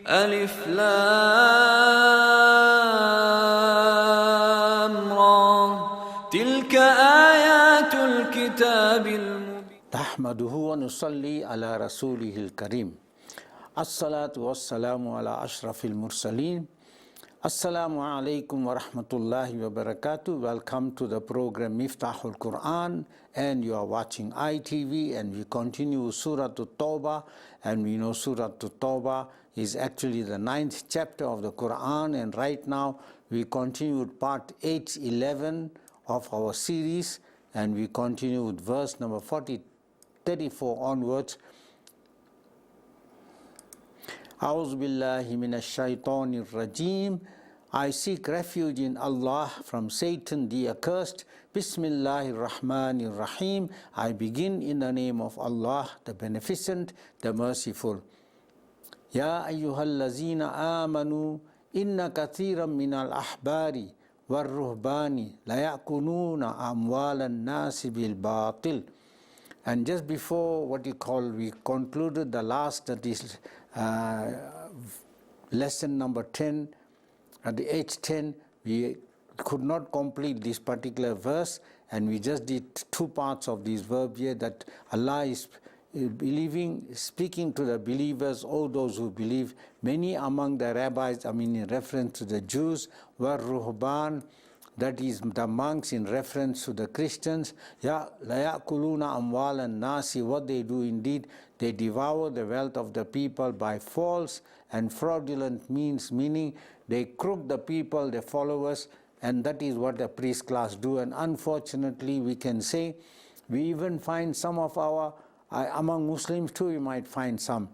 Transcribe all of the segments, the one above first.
ألف لام را تلك آيات الكتاب المبين نحمده ونصلي على رسوله الكريم الصلاة والسلام على أشرف المرسلين Assalamu alaikum wa rahmatullahi wa barakatuh. Welcome to the program Miftahul Quran, and you are watching ITV, and we continue Surah At-Tawbah, and we know Surah At-Tawbah is actually the 9th chapter of the Quran, and right now we continue with part H11 of our series, and we continue with verse number 34 onwards. A'udhu billahi minash shaitanir rajim. I seek refuge in Allah from Satan the accursed. Bismillahir Rahmanir Rahim. I begin in the name of Allah, the Beneficent, the Merciful. Ya ayyuhallazina amanu inna kathiran minal ahbari war ruhbani la ya'kuluna amwalan nasi bil batil. And just before we concluded the last, that is lesson number 10, at the H10, we could not complete this particular verse, and we just did two parts of this verb here, that Allah is speaking to the believers, all those who believe. Many among the rabbis, in reference to the Jews, were ruhban, that is the monks, in reference to the Christians. Ya la ya'kuluna amwalan nasi, what they do indeed, they devour the wealth of the people by false and fraudulent means, meaning they crook the people, the followers, and that is what the priest class do. And unfortunately, we can say, we even find some of our, among Muslims too, we might find some.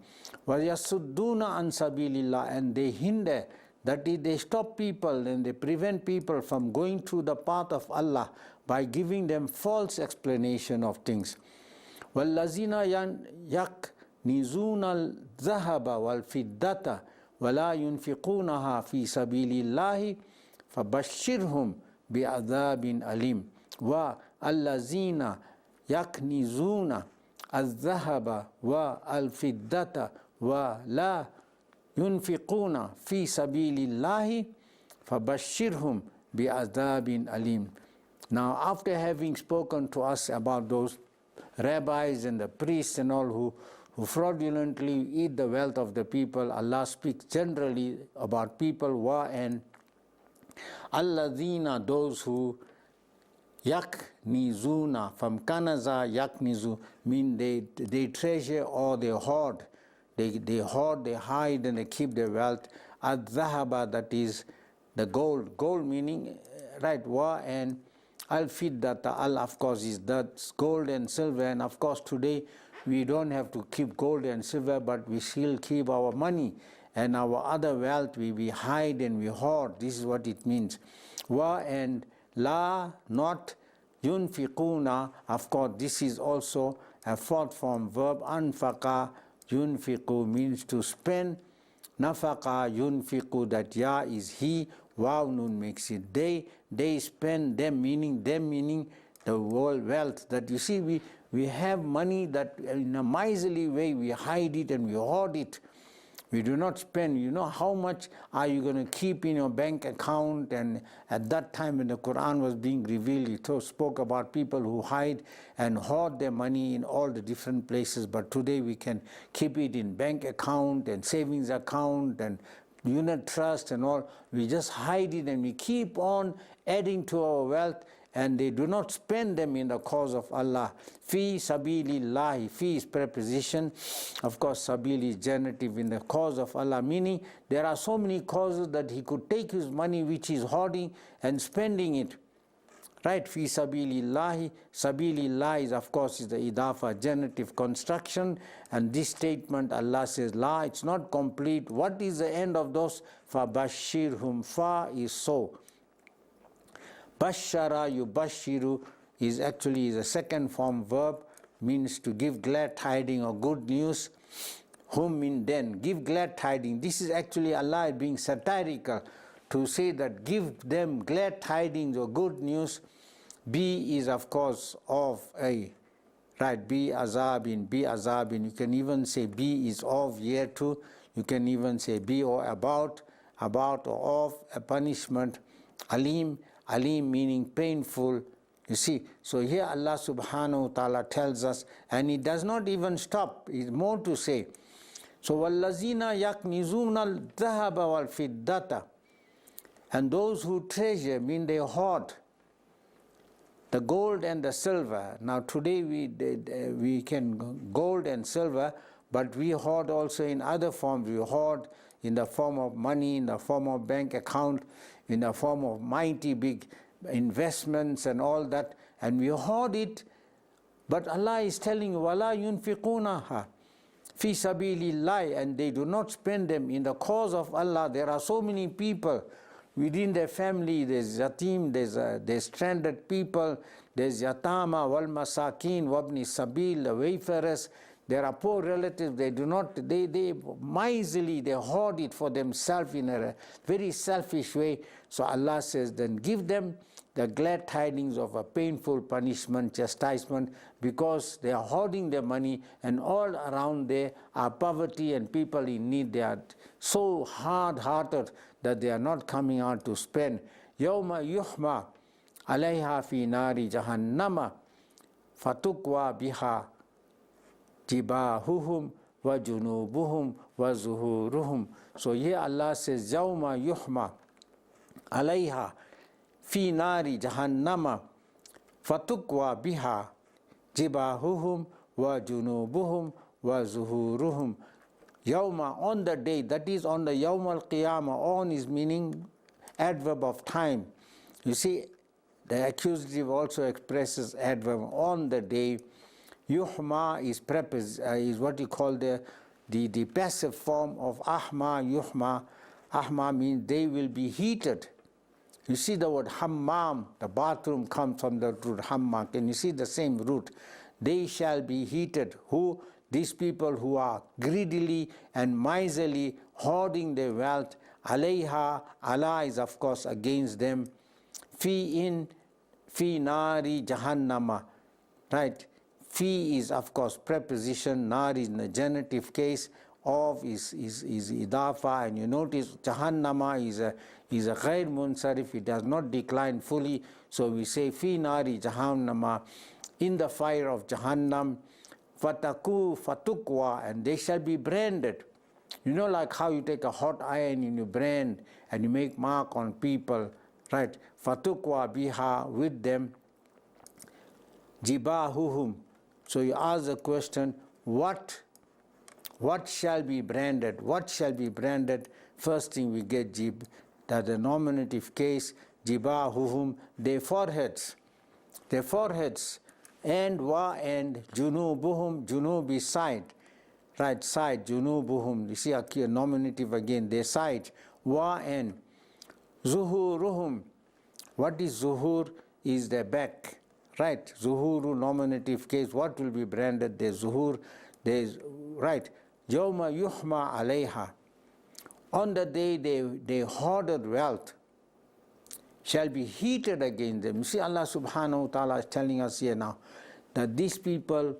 وَيَصُدُّونَ عَنْ سَبِيلِ اللَّهِ, and they hinder, that is, they stop people and they prevent people from going through the path of Allah by giving them false explanation of things. وَالَّذِينَ يَكْنِزُونَ الذَّهَبَ وَالْفِدَّةَ وَلَا يُنْفِقُونَهَا فِي سَبِيلِ اللَّهِ فَبَشِّرْهُمْ بِعَذَابٍ أَلِيمٍ وَالَّذِينَ يَكْنِزُونَ الذَّهَبَ وَالْفِدَّةَ وَلَا يُنْفِقُونَ فِي سَبِيلِ اللَّهِ فَبَشِّرْهُمْ بِعَذَابٍ أَلِيمٍ. Now, after having spoken to us about those rabbis and the priests and all who fraudulently eat the wealth of the people, Allah speaks generally about people who are, and alladhina, those who yaknizuna, from kanaza yaknizu, mean they treasure or they hoard. They hoard, they hide, and they keep their wealth. Al-dhahaba, that is the gold. Gold meaning, right, wa, and al-fiddata, al, of course, is that gold and silver. And of course, today we don't have to keep gold and silver, but we still keep our money and our other wealth. We hide and we hoard. This is what it means. Wa, and la, not yunfiquna. Of course, this is also a fourth form verb. Anfaqa yunfiqu means to spend. Nafaqa yunfiqu, that ya is he. Waw nun makes it they. They spend, them meaning the whole wealth. That you see, we have money that in a miserly way we hide it and we hoard it. We do not spend. You know, how much are you going to keep in your bank account? And at that time when the Quran was being revealed, it spoke about people who hide and hoard their money in all the different places. But today we can keep it in bank account and savings account and unit trust and all. We just hide it and we keep on adding to our wealth, and they do not spend them in the cause of Allah. Fi sabilillahi, fi is preposition. Of course, sabil is genitive, in the cause of Allah, meaning there are so many causes that he could take his money which is hoarding and spending it. Right, fi sabilillahi. Sabilillah is, of course, is the idafa, genitive construction. And this statement, Allah says, la, it's not complete. What is the end of those? Fabashirhum, fa is so. Bashara yubashiru is actually a second form verb, means to give glad tidings or good news. Whom mean then, give glad tidings. This is actually Allah being satirical to say that give them glad tidings or good news. B is, of course, of a, right, B azabin. You can even say B is of here too. You can even say be or about or of, a punishment. Alim meaning painful. You see, so here Allah subhanahu wa ta'ala tells us, and He does not even stop, He's more to say. So وَالَّذِينَ يَكْنِزُونَ الذَّهَبَ وَالْفِضَّةَ, and those who treasure, mean they hoard, the gold and the silver. Now today we can gold and silver, but we hoard also in other forms. We hoard in the form of money, in the form of bank account, in the form of mighty big investments and all that, and we hoard it. But Allah is telling, وَلَا يُنْفِقُونَهَا fi sabilillah, and they do not spend them in the cause of Allah. There are so many people within their family. There's yatim, there's stranded people, there's yatama wal masakin wabni sabil, the wayfarers. There are poor relatives. They do not, they miserly, they hoard it for themselves in a very selfish way. So Allah says, then give them the glad tidings of a painful punishment, chastisement, because they are hoarding their money, and all around there are poverty and people in need. They are so hard-hearted that they are not coming out to spend. Yawma yuhma alayha fi nari jahannama fatukwa biha jibahuhum wa junubuhum wa zuhuruhum. So here Allah says, Yawma yuhma alayha fi nari jahannama fatukwa biha jibahuhum wa junubuhum wa zuhuruhum. Yawma, on the day, that is on the Yawm al-Qiyamah. On is meaning adverb of time. You see, the accusative also expresses adverb. On the day, yuhma is what you call the passive form of ahma, yuhma. Ahma means they will be heated. You see the word hammam, the bathroom comes from the root hammam. Can you see the same root? They shall be heated. Who? These people who are greedily and miserly hoarding their wealth. Alayha, Allah is of course against them. Fi nari jahannama. Right? Fi is of course preposition, nar is in the genitive case, of is idafa, and you notice jahannama is a ghair munsarif, it does not decline fully, so we say fi nari jahannama, in the fire of Jahannam, fatukwa, and they shall be branded. You know, like how you take a hot iron and you brand and you make mark on people, right? Fatukwa biha, with them, jibahuhum. So you ask the question, what shall be branded? What shall be branded? First thing we get jib, that the nominative case, jibahuhum, their foreheads, and junubuhum, junub is side, right side, junubuhum, you see a nominative again, their side, and zuhuruhum, what is zuhur? Is the back, right? Zuhuru, nominative case, what will be branded? There's zuhur, there's, right, yawma yuhma alayha, on the day they hoarded wealth, shall be heated against them. You see, Allah subhanahu wa ta'ala is telling us here now that these people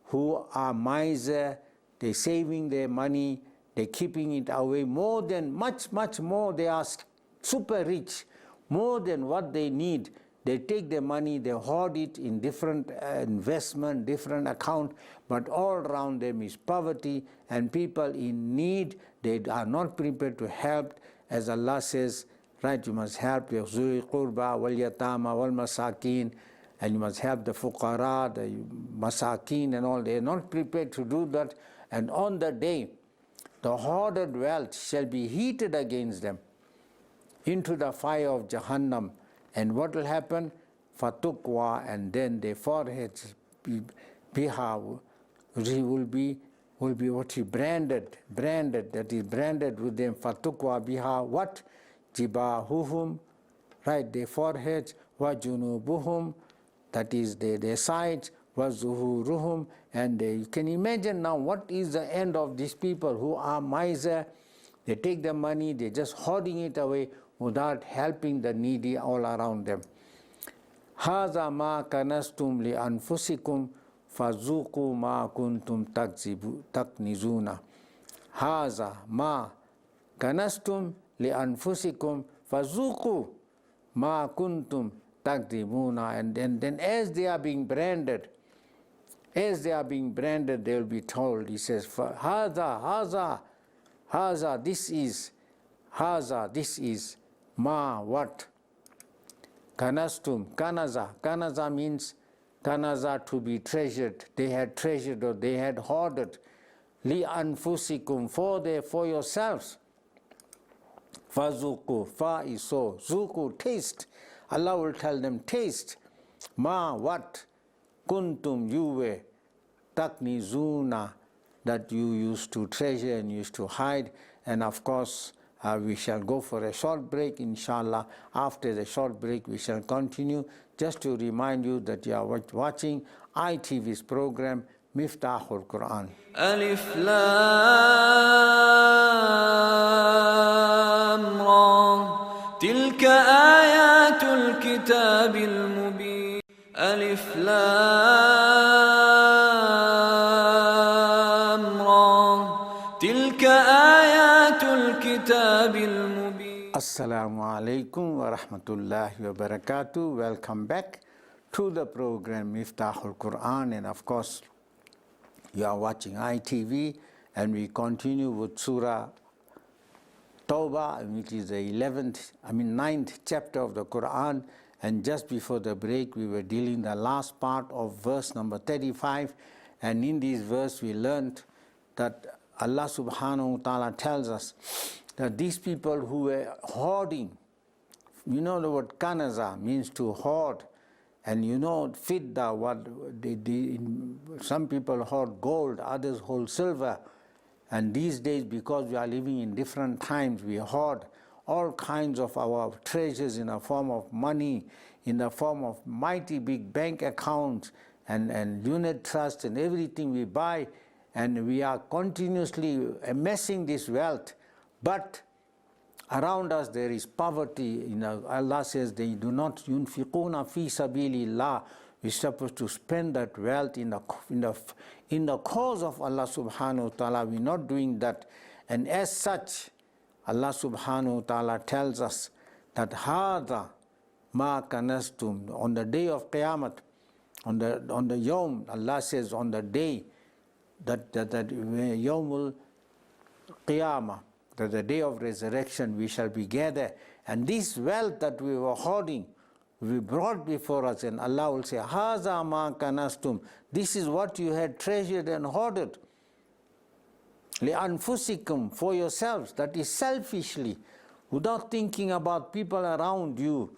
who are miser, they're saving their money, they're keeping it away more than, much more, they are super rich, more than what they need. They take their money, they hoard it in different investment, different account, but all around them is poverty and people in need. They are not prepared to help, as Allah says, right, you must help your zul qurba wal yatama wal masakin, and you must help the fuqara, the masakin and all. They are not prepared to do that, and on the day the hoarded wealth shall be heated against them into the fire of Jahannam. And what will happen? Fatukwa, and then their foreheads biha will be what he branded, that is branded with them. Fatukwa biha, what? Jibahuhum, right, their foreheads, wa junubuhum, that is their sides, wa zuhuruhum, and you can imagine now what is the end of these people who are miser. They take the money, they're just hoarding it away without helping the needy all around them. Haza ma kanastum li anfusikum fazuqu ma kuntum taknizuna. haza ma kanastum li anfusikum fazuqu ma kuntum takdibuna. And then as they are being branded, they will be told, he says, haza, this is ma what? Kanastum, kanaza means kanaza, to be treasured. They had treasured, or they had hoarded. Li anfusikum, for yourselves. Fazuku, fa is so. Zuku, taste. Allah will tell them, taste. Ma, what? Kuntum, you were. Taknizuna, that you used to treasure and used to hide. And of course, we shall go for a short break, inshallah. After the short break, we shall continue. Just to remind you that you are watching ITV's program, Miftahul Quran. Alif Lam Ra, Tilka Ayatul Kitabil Mubin. Alif Lam Ra, Tilka Ayatul Kitabil Mubin. Assalamu alaikum wa rahmatullahi wa barakatuh. Welcome back to the program Miftahul Quran, and of course you are watching ITV, and we continue with Surah Tawbah, which is the 9th chapter of the Quran. And just before the break, we were dealing the last part of verse number 35, and in this verse we learned that Allah subhanahu wa ta'ala tells us that these people who were hoarding, you know the word kanaza means to hoard, and you know fidda, what some people hoard gold, others hold silver. And these days, because we are living in different times, we hoard all kinds of our treasures in the form of money, in the form of mighty big bank accounts and unit trusts and everything we buy, and we are continuously amassing this wealth. But around us there is poverty. Allah says they do not yunfiquna fi sabilillah. We're supposed to spend that wealth in the cause of Allah subhanahu wa ta'ala. We're not doing that. And as such, Allah subhanahu wa ta'ala tells us that hadha ma kanastum, on the day of Qiyamah, on the Yawm, Allah says on the day that Yawmul Qiyamah, that the day of resurrection, we shall be gathered, and this wealth that we were hoarding will be brought before us, and Allah will say, haza ma kanastum, this is what you had treasured and hoarded. Li anfusikum, for yourselves, that is selfishly, without thinking about people around you,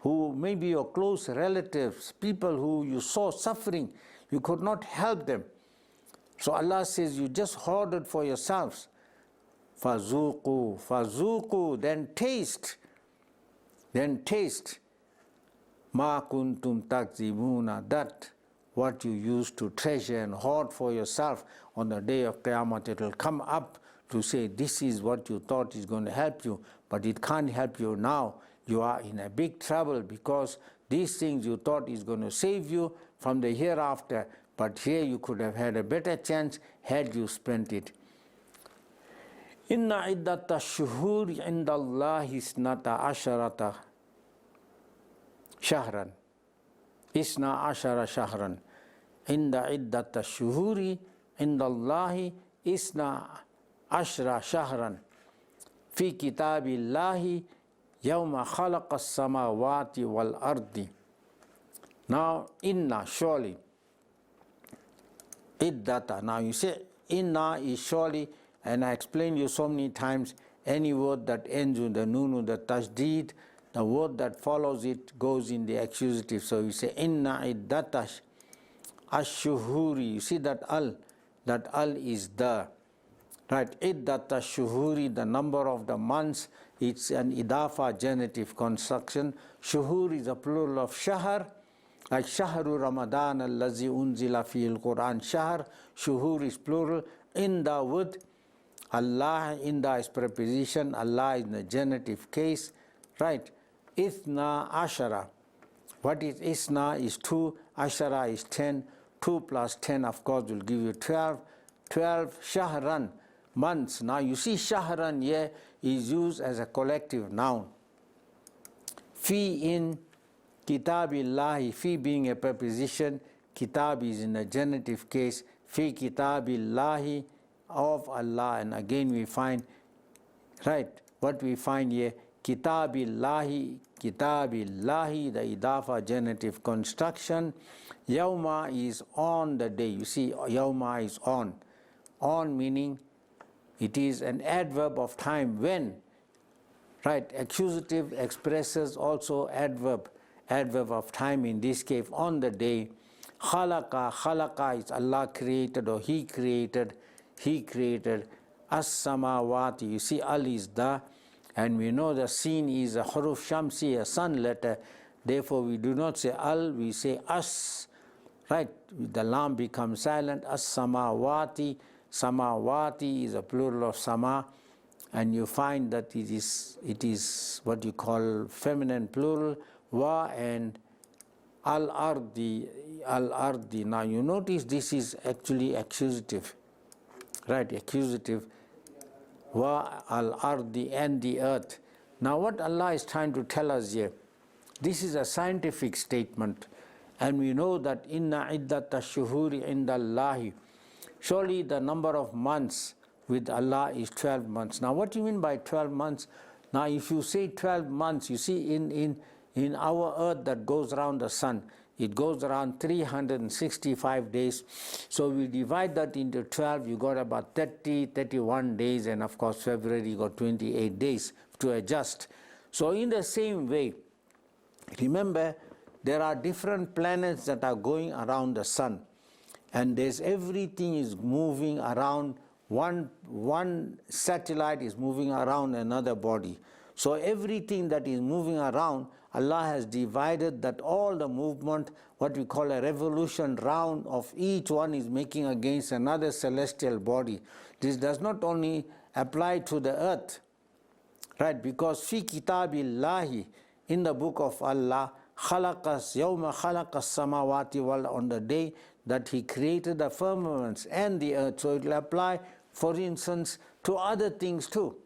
who may be your close relatives, people who you saw suffering, you could not help them. So Allah says, you just hoarded for yourselves. Fazuqu, then taste, ma kuntum takzibuna, that what you used to treasure and hoard for yourself. On the day of Qiyamah, it will come up to say, this is what you thought is going to help you, but it can't help you now. You are in a big trouble, because these things you thought is going to save you from the hereafter, but here you could have had a better chance had you spent it. Inna iddata shuhuri indallahi isnata asharata shahran. Isna ashara shahran. Inda iddata shuhuri indallahi isna ashra shahran. Fi kitabillahi yawma khalaqa as-samawati wal ardi. Now, inna, surely. Iddata. Now you say, inna is surely. And I explained you so many times, any word that ends with the nun, the tasdeed, the word that follows it goes in the accusative. So you say, inna iddatash ash-shuhuri. You see that al is the, right? Iddatash shuhuri, the number of the months, it's an idafa genitive construction. Shuhur is a plural of shahr, like shahru Ramadan allazi unzila fil Quran. Shahr, shuhur is plural. Inda with Allah, inda is preposition, Allah is in the genitive case, right? Ithna ashara. What is isna is 2, ashara is 10. 2 plus 10, of course, will give you 12. 12 shahran months. Now you see shahran here is used as a collective noun. Fi in kitabillahi, fi being a preposition, kitab is in a genitive case, fi kitabillahi, of Allah. And again we find, right, what we find here, kitabillahi, kitabillahi, the idafa genitive construction. Yawma is on the day. You see, yawma is on. On meaning it is an adverb of time when, right, accusative expresses also adverb of time, in this case on the day. Khalaqa is Allah created, or He created as-samawati. You see, al is the, and we know the sin is a huruf shamsi, a sun letter, therefore we do not say al, we say as, right, the lam becomes silent. As-samawati, samawati is a plural of sama, and you find that it is what you call feminine plural, wa and al-ardi. Now you notice this is actually accusative, right, accusative, wa al-ardi, and the earth. Now what Allah is trying to tell us here, this is a scientific statement, and we know that inna iddata shuhuri indallahi, surely the number of months with Allah is 12 months. Now what do you mean by 12 months? Now if you say 12 months, you see in our earth that goes around the sun, it goes around 365 days. So we divide that into 12, you got about 31 days, and of course February you got 28 days to adjust. So in the same way, remember there are different planets that are going around the sun, and there's everything is moving around, one satellite is moving around another body. So everything that is moving around, Allah has divided that all the movement, what we call a revolution round of each one, is making against another celestial body. This does not only apply to the earth, right, because fi kitabillahi, in the book of Allah, khalaqas yawma khalaqas samawati wal, on the day that He created the firmaments and the earth. So it will apply, for instance, to other things too.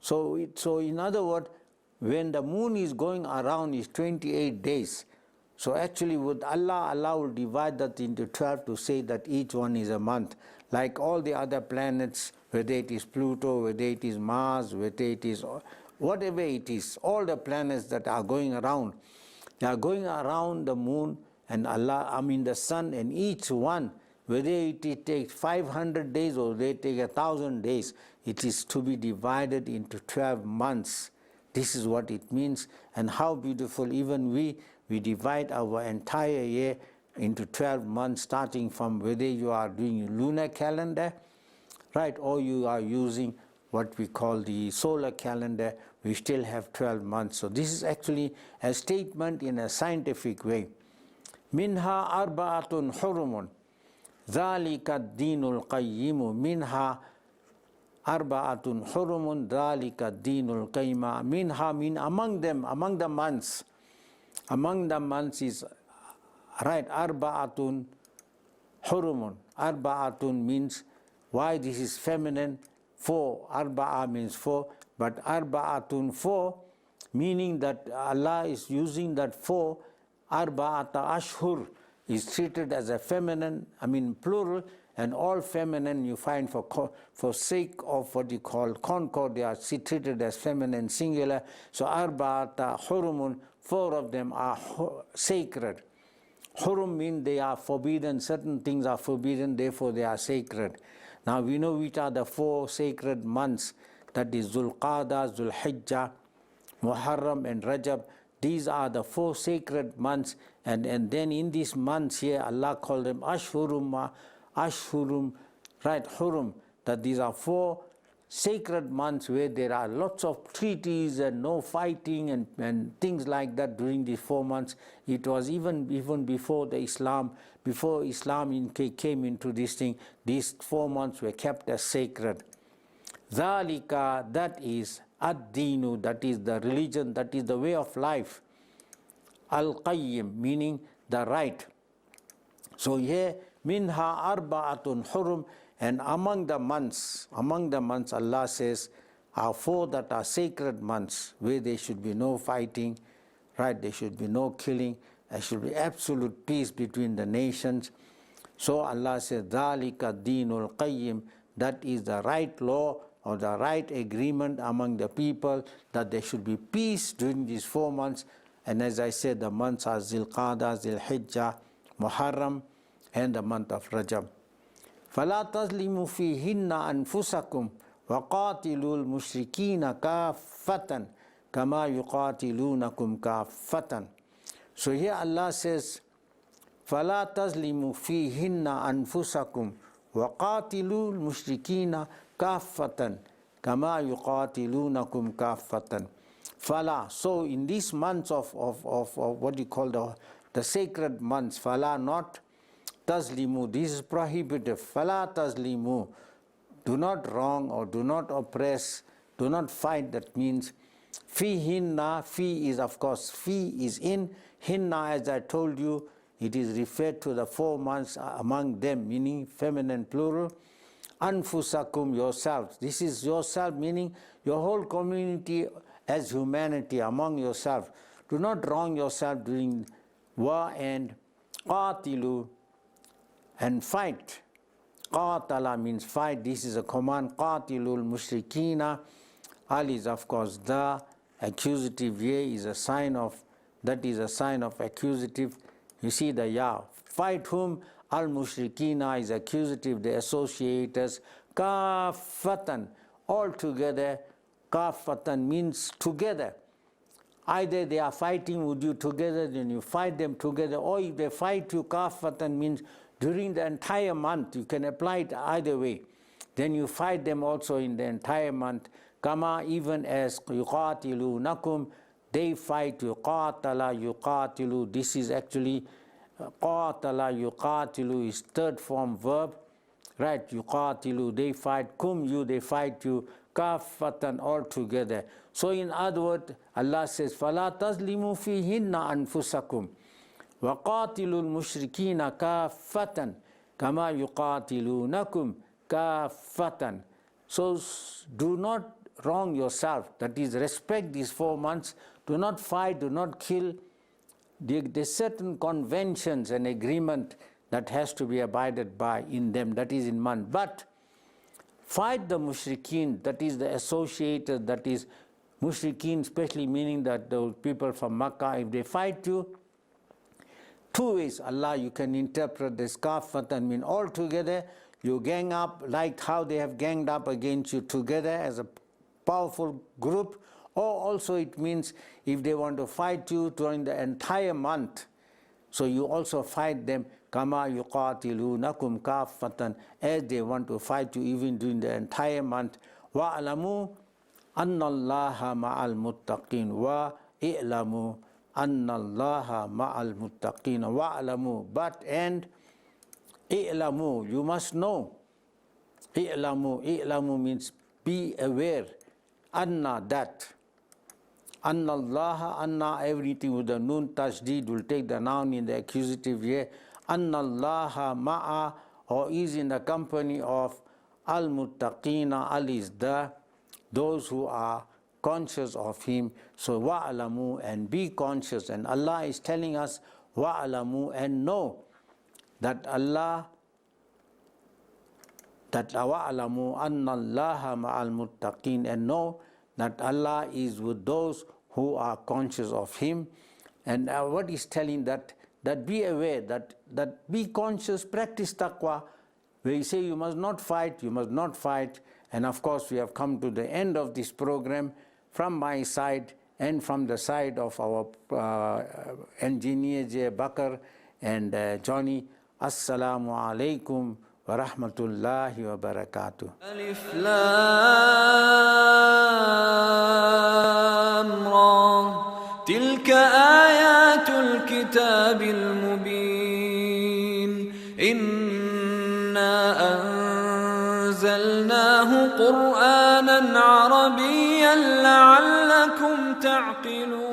So in other words, when the moon is going around is 28 days. So actually with Allah will divide that into 12 to say that each one is a month. Like all the other planets, whether it is Pluto, whether it is Mars, whether it is whatever it is, all the planets that are going around, they are going around the moon and the sun, and each one, whether it takes 500 days or they take 1,000 days, it is to be divided into 12 months. This is what it means, and how beautiful. Even we divide our entire year into 12 months, starting from whether you are doing lunar calendar, right, or you are using what we call the solar calendar, we still have 12 months. So this is actually a statement in a scientific way. Minha arba'atun hurumun, dhalika ad-dinul qayyimu, minha arba'atun hurumun, dhalika ad-dinul qayyima. Minha mean among them, among the months is, right, arba'atun hurumun. Arba'atun means, why this is feminine, four. Arba'a means four, but arba'atun, four, meaning that Allah is using that four. Arba'ata ashhur is treated as a feminine, plural, and all feminine you find for sake of what you call concord, they are treated as feminine singular. So arba'ata hurumun, four of them are sacred. Hurum means they are forbidden, certain things are forbidden, therefore they are sacred. Now we know which are the four sacred months, that is Zulqa'dah, Zulhijjah, Muharram and Rajab. These are the four sacred months, and then in these months here Allah called them Ashhurum, right, Hurum, that these are four sacred months where there are lots of treaties and no fighting and things like that during these 4 months. It was even before Islam came into this thing, these 4 months were kept as sacred. Dhalika, that is ad-dinu, that is the religion, that is the way of life. Al-qayyim, meaning the right. So here, minha arba'atun hurum, And among the months, Allah says, are 4 that are sacred months, where there should be no fighting, right? There should be no killing. There should be absolute peace between the nations. So Allah says, ذَلِكَ الدِّينُ الْقَيِّمُ, that is the right law or the right agreement among the people, that there should be peace during these 4 months. And as I said, the months are Zilqada, Zilhijjah, Muharram, and the month of Rajab. فَلَا تَظْلِمُوا فِيهِنَّ أَنفُسَكُمْ وَقَاتِلُوا الْمُشْرِكِينَ كَافَّةً كَمَا يُقَاتِلُونَكُمْ كَافَّةً. So here Allah says, فَلَا تَظْلِمُوا فِيهِنَّ أَنفُسَكُمْ وَقَاتِلُوا الْمُشْرِكِينَ كَافَّةً كَمَا يُقَاتِلُونَكُمْ كَافَّةً. Fala. So in these months of what you call the sacred months, fala, not tazlimu, this is prohibited. Fala tazlimu, do not wrong or do not oppress, do not fight. That means fihinna, fi is of course, fi is in, hinna, as I told you, it is referred to the 4 months among them, meaning feminine plural. Anfusakum, yourselves. This is yourself, meaning your whole community as humanity among yourself. Do not wrong yourself during war, and qatilu, and fight. Qatala means fight. This is a command. Qatilul mushrikina. Al is of course the accusative. Ye is a sign of, that is a sign of accusative. You see the ya. Fight whom? Al mushrikina is accusative, the associators. Kafatan, all together. Kafatan means together. Either they are fighting with you together, then you fight them together, or if they fight you, kafatan means during the entire month. You can apply it either way. Then you fight them also in the entire month. Kama, even as yuqatilunakum, they fight you. Qatala yuqatilu. This is actually qatala yuqatilu is third form verb, right? Yuqatilu, they fight. Kum, you, they fight you. Kafatan, all together. So in other words, Allah says, فَلَا تَظْلِمُوا فِيهِنَّ أَنفُسَكُمْ وَقَاتِلُوا الْمُشْرِكِينَ كَافَّةً كَمَا يُقَاتِلُونَكُمْ كَافَّةً. So do not wrong yourself, that is, respect these 4 months. Do not fight, do not kill. There's certain conventions and agreement that has to be abided by in them, that is in month. But fight the mushrikeen, that is the associated, that is mushrikeen, especially meaning that those people from Makkah, if they fight you, 2 ways, Allah, you can interpret this kafatan, mean all together, you gang up like how they have ganged up against you together as a powerful group, or also it means if they want to fight you during the entire month, so you also fight them, kama yuqatilunakum kaffatan, as they want to fight you even during the entire month. Wa'alamu anna Allaha ma'al muttaqin. Wa'alamu anna Allaha ma'al muttaqin. Wa'alamu, but and i'lamu, you must know. I'lamu means be aware. Anna, that. Anna Allah, anna, everything with the noon tasdeed will take the noun in the accusative here. Anna Allah ma'a, or is in the company of al-muttaqina. Al is those who are conscious of Him. So wa'alamu, and be conscious. And Allah is telling us wa'alamu, and know that Allah, that wa'alamu anna Allah ma'al muttaqin, and know that Allah is with those who are conscious of Him. And what He's telling, that be aware, that be conscious, practice taqwa. Where He say you must not fight, you must not fight. And of course we have come to the end of this program from my side and from the side of our engineer J. Bakar and Johnny. Assalamu alaikum wa rahmatullahi wa barakatuh. Alif Lam Ra, tilka ayatul kitabil mubin, inna anzalnahu Qur'anan Arabiyyan la'allakum ta'qilun.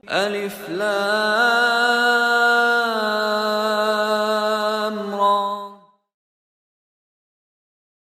Alif Lam